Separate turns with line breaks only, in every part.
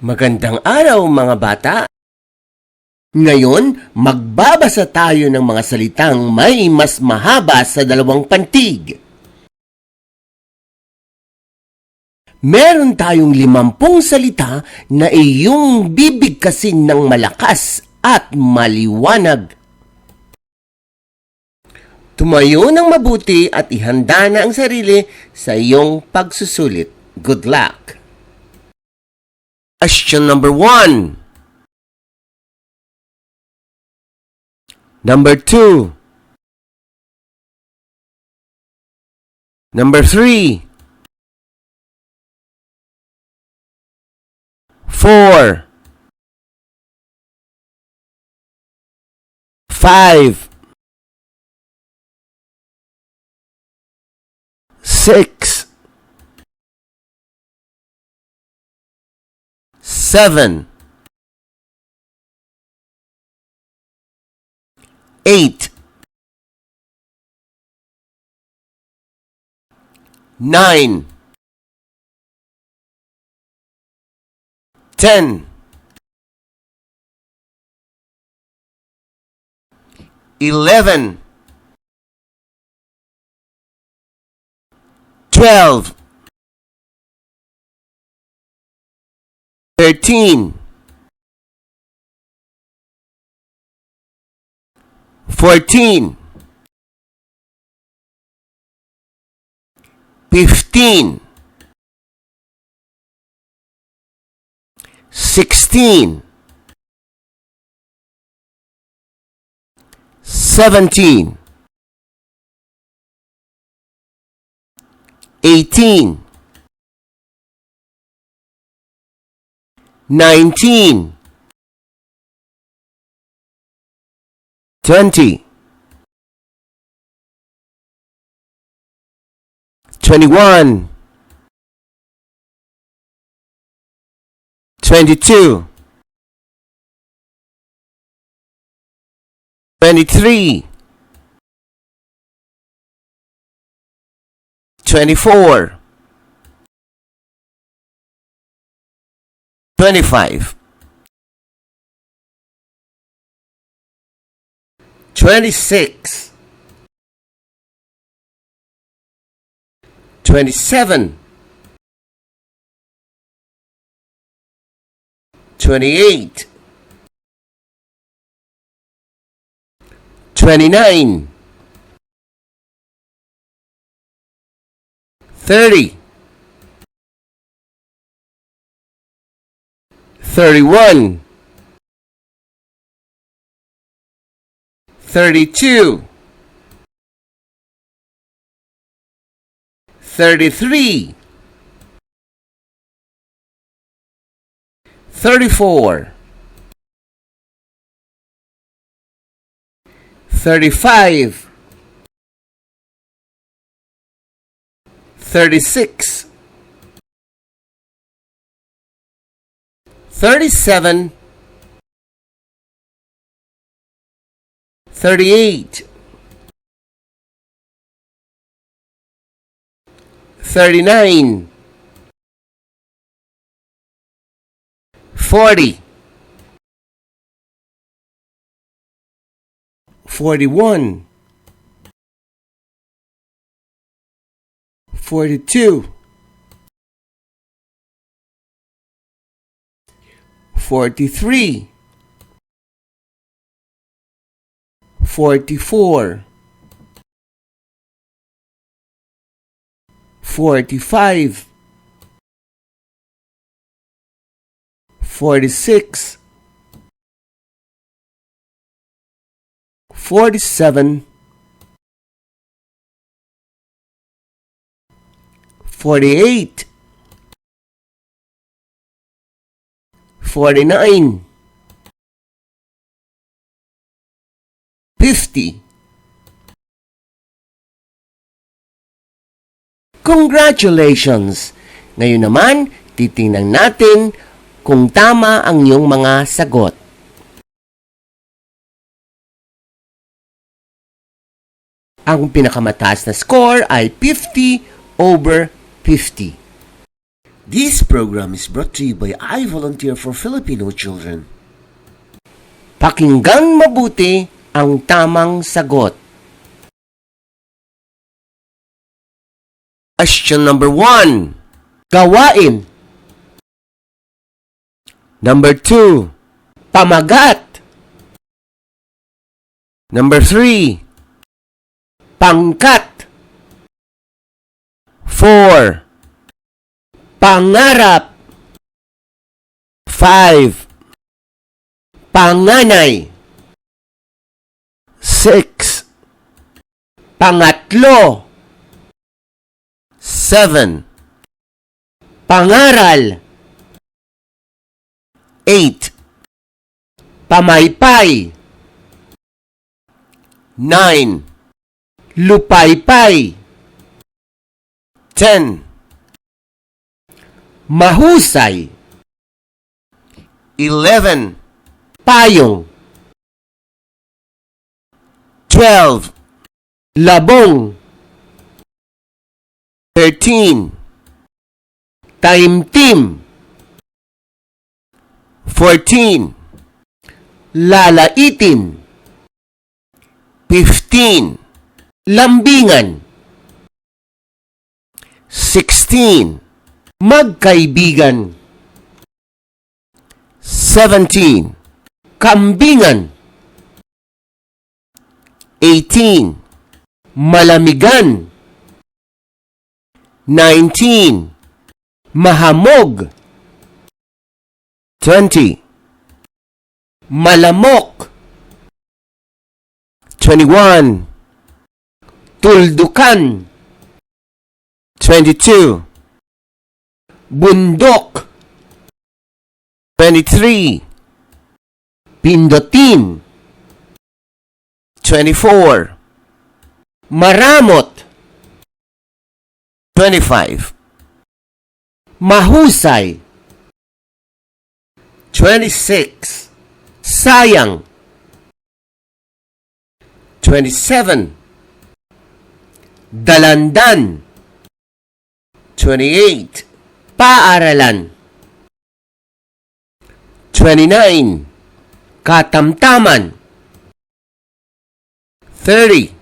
Magandang araw mga bata! Ngayon, magbabasa tayo ng mga salitang may mas mahaba sa 2 pantig. Meron tayong 50 salita na iyong bibigkasin ng malakas at maliwanag. Tumayo ng mabuti at ihanda na ang sarili sa iyong pagsusulit. Good luck! Question number 1. Number 2. Number 3. 4. 5. 6. 7. 8. 9. 10. 11. 12. 13. 14. 15. 16. 17. 18. 19. 20. 21. 22. 23. 24. 25. 26. 27. 28. 29. 30. 31. 32. 33. 34. 35. 36. 37. 38. 39. 40. 41. 42. 43. 44. 45. 46. 47. 48. 49. 50. Congratulations! Ngayon naman, titingnan natin kung tama ang iyong mga sagot. Ang pinakamataas na score ay 50 over 50. This program is brought to you by I Volunteer for Filipino Children. Pakinggang mabuti ang tamang sagot. Question number 1. Gawain. Number 2. Pamagat. Number 3. Pangkat. 4. Pangarap. 5. Panganay. 6. Pangatlo. 7. Pangaral. 8. Pamaypay. 9. Lupaypay. 10. Mahusay. 11. Payong. 12. Labong. 13. Taimtim. 14. Lalaitin. 15. Lambingan. 16. Magkaibigan. 17. Kambingan. 18. Malamigan. 19. Mahamog. 20. Malamok. 21. Tuldukan. 22. Bundok. 23. Pindutin. 24. Maramot. 25. Mahusay. 26. Sayang. 27. Dalandan. 28. Paaralan. 29. Katamtaman. 30.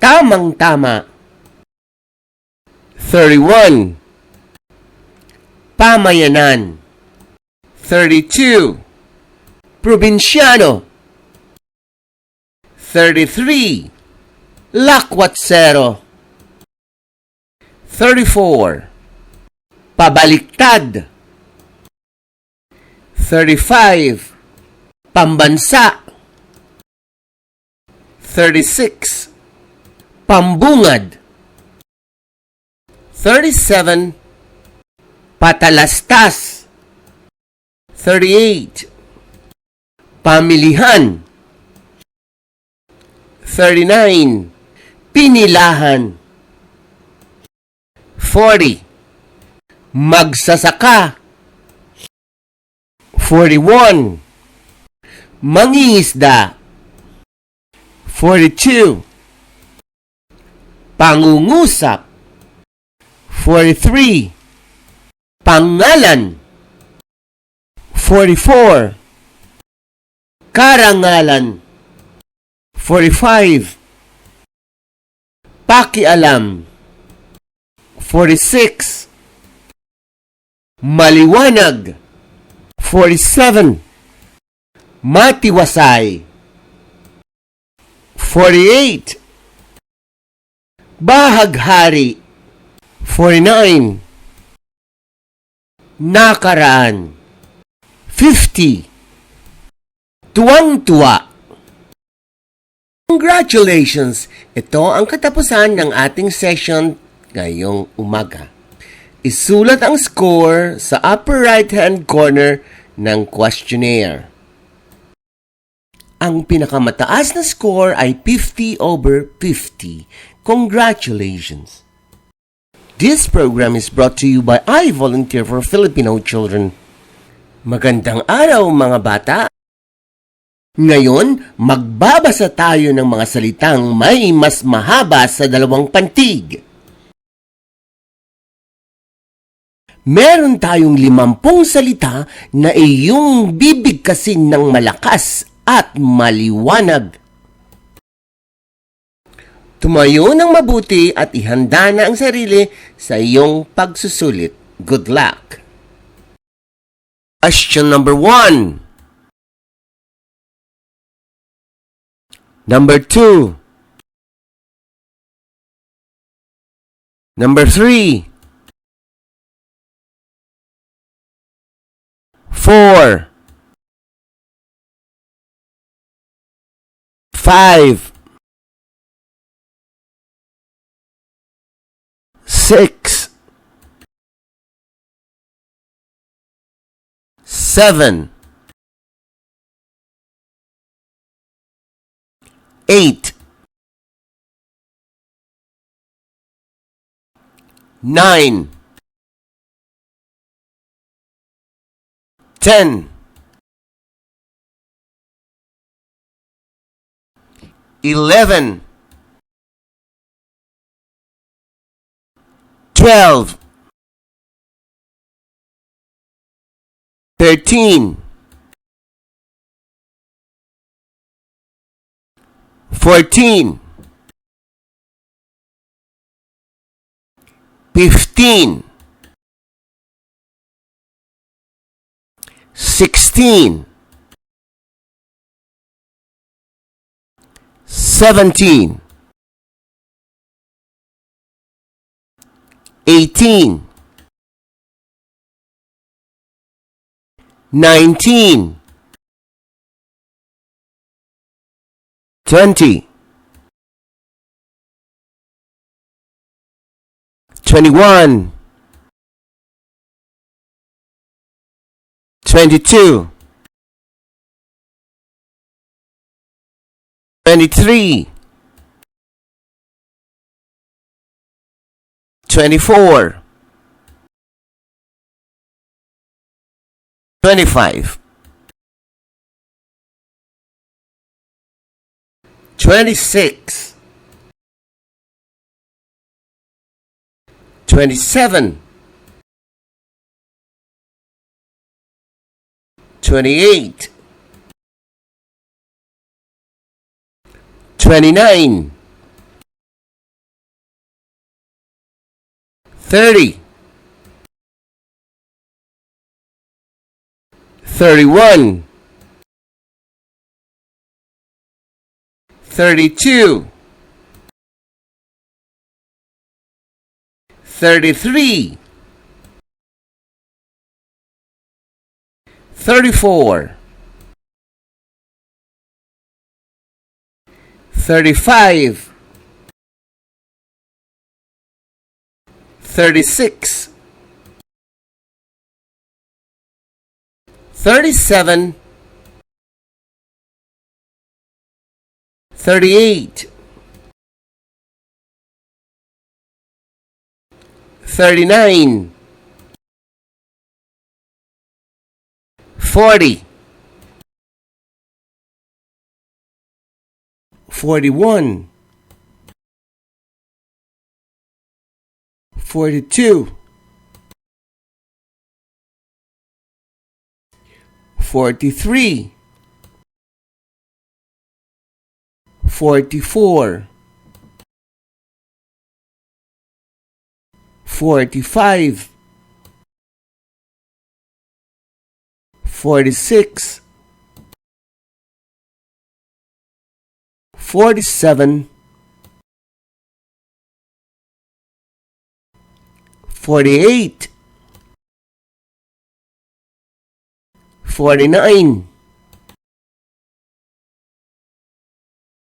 Tamang-tama. 31. Pamayanan. 32. Probinsyano. 33. Lakwatsero. 34. Pabaliktad. 35. Pambansa. 36. Pambungad. 37. Patalastas. 38. Pamilihan. 39. Pinilahan. 40. Magsasaka. 41. Mangingisda. 42. Pangungusap. 43. Pangalan. 44. Karangalan. 45. Pakialam. 46. Maliwanag. 47. Matiwasay. 48. Bahaghari. 49. Nakaraan. 50. Tuwang-tuwa. Congratulations! Ito ang katapusan ng ating session ngayong umaga. Isulat ang score sa upper right-hand corner ng questionnaire. Ang pinakamataas na score ay 50/50. Congratulations! This program is brought to you by I Volunteer for Filipino Children. Magandang araw mga bata! Ngayon, magbabasa tayo ng mga salitang may mas mahaba sa 2 pantig. Meron tayong 50 salita na iyong bibigkasin ng malakas at maliwanag. Tumayo ng mabuti at ihanda na ang sarili sa iyong pagsusulit. Good luck! Question number 1. Number 2. Number 3. 4. 5. 6. 7. 8. 9. 10. 11. 12. 13. 14. 15. 16. 17. 18. 19. 20. 21. 22. 23. 24. 25. 26. 27. 28. 29. 30. 31. 32. 33. 34. 35. 36. 37. 38. 39. 40. 41. 42. 43. 44. 45. 46. 47. 48. 49.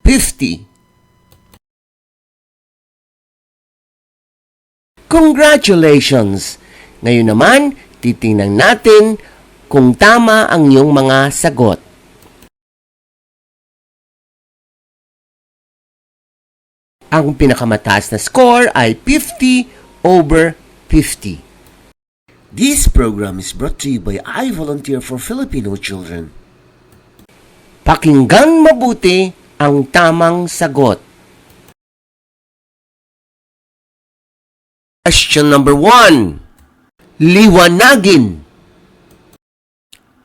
50. Congratulations! Ngayon naman, titingnan natin kung tama ang iyong mga sagot. Ang pinakamataas na score ay 50/50. This program is brought to you by I Volunteer for Filipino Children. Pakinggan mabuti ang tamang sagot. Question number 1. liwanagin.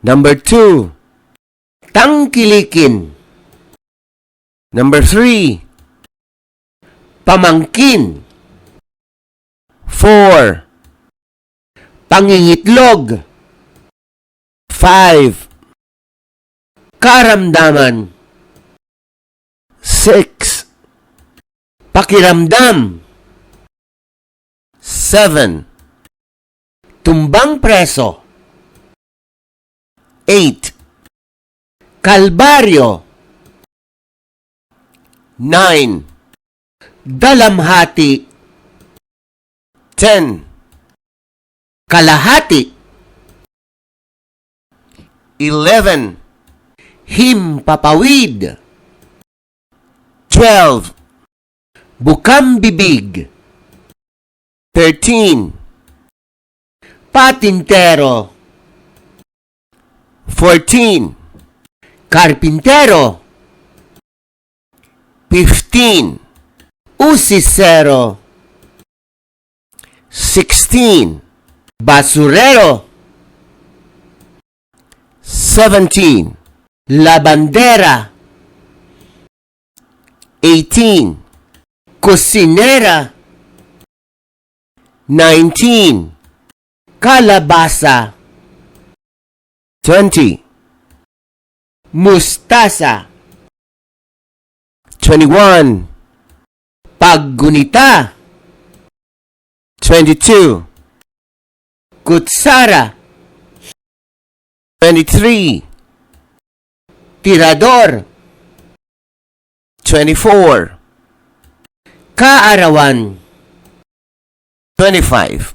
Number 2, tangkilikin. Number 3, pamangkin. 4, pangingitlog. 5, karamdaman. 6, pakiramdam. 7, tumbang preso. 8, kalbaryo. 9, dalamhati. 10, kalahati. 11, himpapawid. 12, bukang bibig. 13, patintero. 14, karpintero. 15, usisero. 16, basurero. 17, labandera. 18, kusinera. 19, kalabasa. 20, mustasa. 21, paggunita. 22, kutsara. 23, tirador. 24, kaarawan. 25,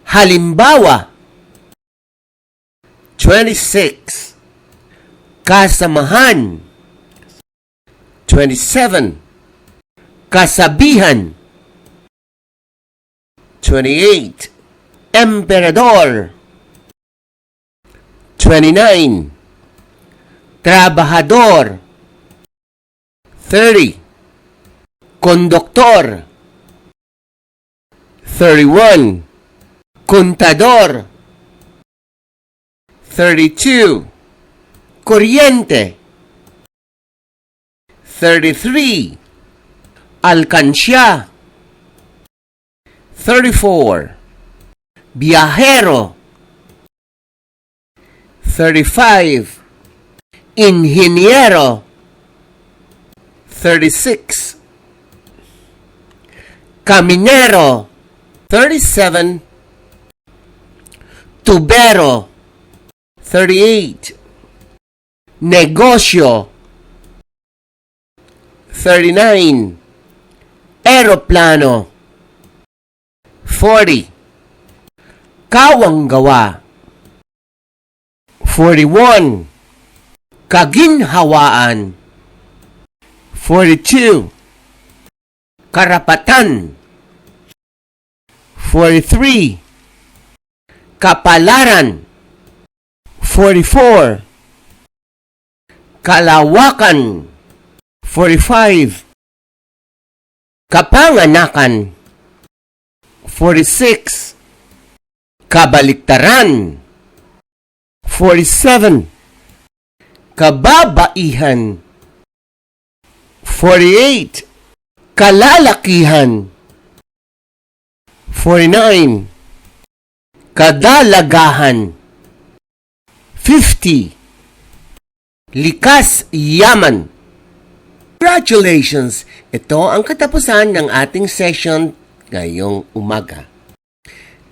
halimbawa. 26, kasamahan. 27, kasabihan. 28, emperador. 29, trabahador. 30, konduktor. 31, kontador. 32, kuryente. 33, alkansya. 34, biyahero. 35, inhinyero. 36, kaminero. 37, tubero. 38, negosyo. 39, eroplano. 40, kawanggawa. 41, kaginhawaan. 42, karapatan. 43, kapalaran. 44, kalawakan. 45, kapanganakan. 46, kabaliktaran. 47, kababaihan. 48, kalalakihan. 49, kadalagahan. 50, likas yaman. Congratulations! Ito ang katapusan ng ating session ngayong umaga.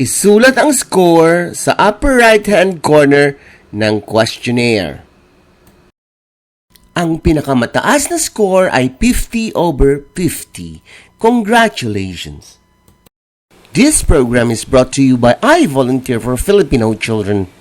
Isulat ang score sa upper right-hand corner ng questionnaire. Ang pinakamataas na score ay 50 over 50. Congratulations! This program is brought to you by I Volunteer for Filipino Children.